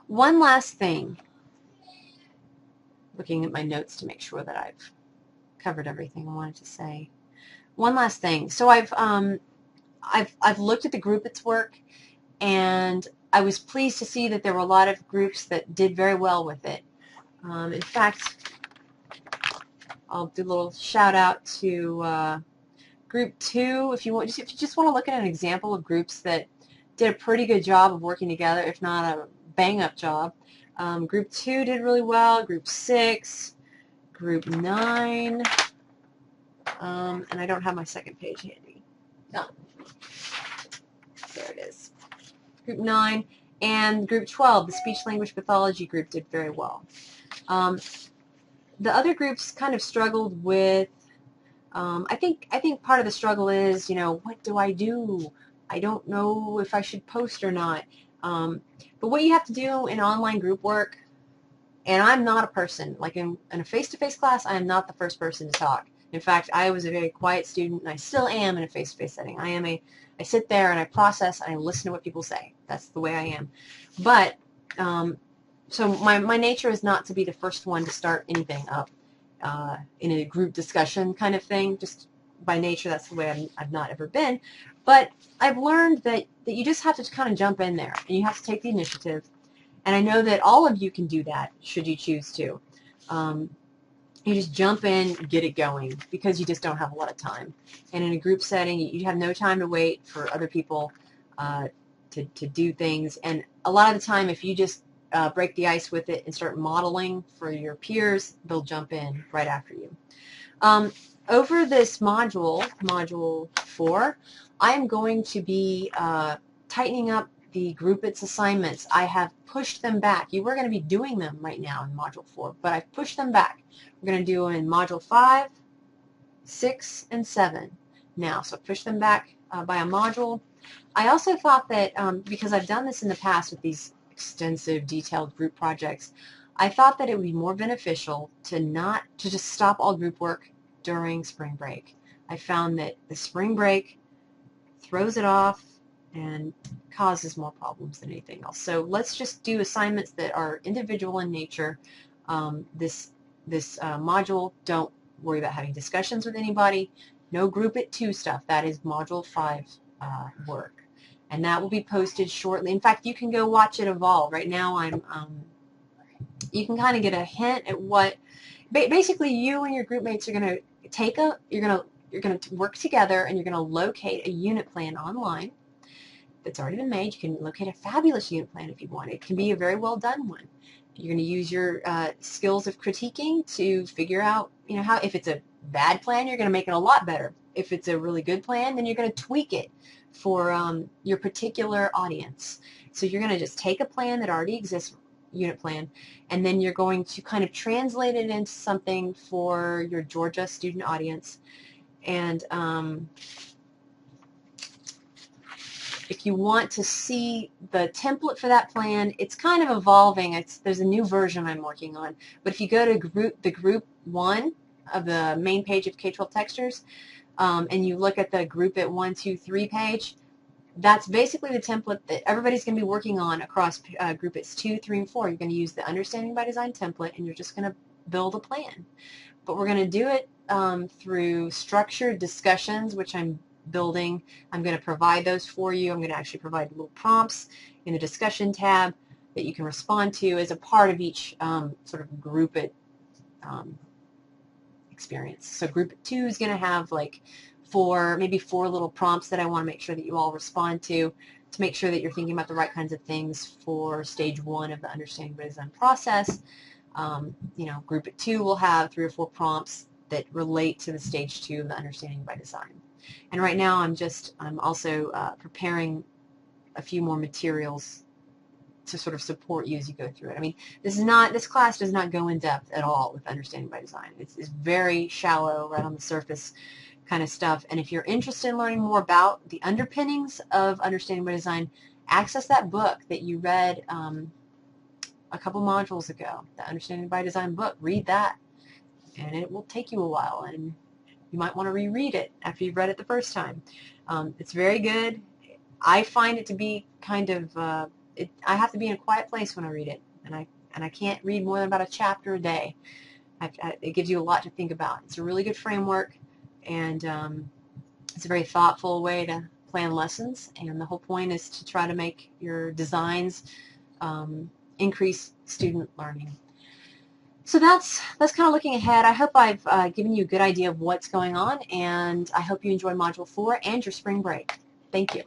One last thing, looking at my notes to make sure that I've covered everything I wanted to say. One last thing. So I've looked at the Groupits work, and I was pleased to see that there were a lot of groups that did very well with it. In fact, I'll do a little shout out to Group 2 if you just want to look at an example of groups that did a pretty good job of working together, if not a bang-up job. Group 2 did really well. Group 6, Group 9, and I don't have my second page handy. No. There it is. Group 9 and Group 12, the speech-language pathology group, did very well. The other groups kind of struggled with, I think part of the struggle is, what do? I don't know if I should post or not. But what you have to do in online group work, and I'm not a person, like in a face-to-face class, I am not the first person to talk. In fact, I was a very quiet student, and I still am in a face-to-face setting. I sit there and I process and I listen to what people say. That's the way I am. But, so my nature is not to be the first one to start anything up in a group discussion kind of thing. Just by nature, that's the way I've not ever been. But I've learned that you just have to kind of jump in there, and you have to take the initiative. And I know that all of you can do that, should you choose to. You just jump in, get it going, because you just don't have a lot of time. And in a group setting, you have no time to wait for other people to do things. And a lot of the time, if you just break the ice with it and start modeling for your peers, they'll jump in right after you. Over this module 4, I am going to be tightening up the Groupits assignments. I have pushed them back. You were going to be doing them right now in Module 4, but I've pushed them back. We're going to do them in Module 5, 6, and 7 now. So push them back by a module. I also thought that, because I've done this in the past with these extensive, detailed group projects, I thought that it would be more beneficial to just stop all group work during spring break. I found that the spring break throws it off and causes more problems than anything else. So let's just do assignments that are individual in nature. This module, don't worry about having discussions with anybody. No Groupit 2 stuff. That is Module 5 work. And that will be posted shortly. In fact, you can go watch it evolve. Right now, you can kind of get a hint at what, basically you and your group mates are going to you're going to work together, and you're going to locate a unit plan online that's already been made. You can locate a fabulous unit plan if you want. It can be a very well done one. You're going to use your skills of critiquing to figure out, how, if it's a bad plan, you're going to make it a lot better. If it's a really good plan, then you're going to tweak it for your particular audience. So you're going to just take a plan that already exists, unit plan, and then you're going to kind of translate it into something for your Georgia student audience. And if you want to see the template for that plan, it's kind of evolving. There's a new version I'm working on. But if you go to the group 1 of the main page of K-12 Textures, and you look at the Groupit 1, 2, 3 page, that's basically the template that everybody's going to be working on across Groupits 2, 3, and 4. You're going to use the Understanding by Design template, and you're just going to build a plan. But we're going to do it through structured discussions, which I'm building. I'm going to provide those for you. I'm going to actually provide little prompts in the discussion tab that you can respond to as a part of each sort of Groupit experience. So Group 2 is going to have like maybe four little prompts that I want to make sure that you all respond to make sure that you're thinking about the right kinds of things for stage 1 of the Understanding by Design process. Group 2 will have 3 or 4 prompts that relate to the stage 2 of the Understanding by Design. And right now I'm also preparing a few more materials to sort of support you as you go through it. I mean, this class does not go in depth at all with Understanding by Design. It's very shallow, right on the surface kind of stuff. And if you're interested in learning more about the underpinnings of Understanding by Design, access that book that you read a couple modules ago, the Understanding by Design book. Read that, and it will take you a while, and you might want to reread it after you've read it the first time. It's very good. I find it to be kind of I have to be in a quiet place when I read it, and I can't read more than about a chapter a day. It gives you a lot to think about. It's a really good framework, and it's a very thoughtful way to plan lessons, and the whole point is to try to make your designs increase student learning. So that's kind of looking ahead. I hope I've given you a good idea of what's going on, and I hope you enjoy Module 4 and your spring break. Thank you.